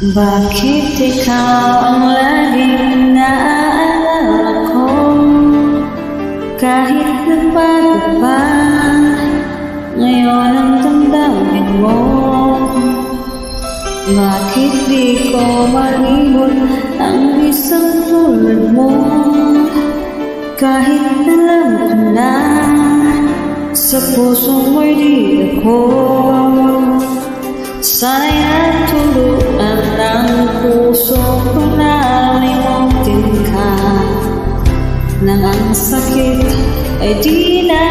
Bakit ikaw ang laging naaalala ko? Kahit nagbago pa, ngayon ang damdamin mo. Bakit di ko malibot ang isang tulad mo? Kahit alam ko na sa puso mo'y di ako. Sana'y natuluan ng puso ko na limutin ka, nang ang sakit ay di na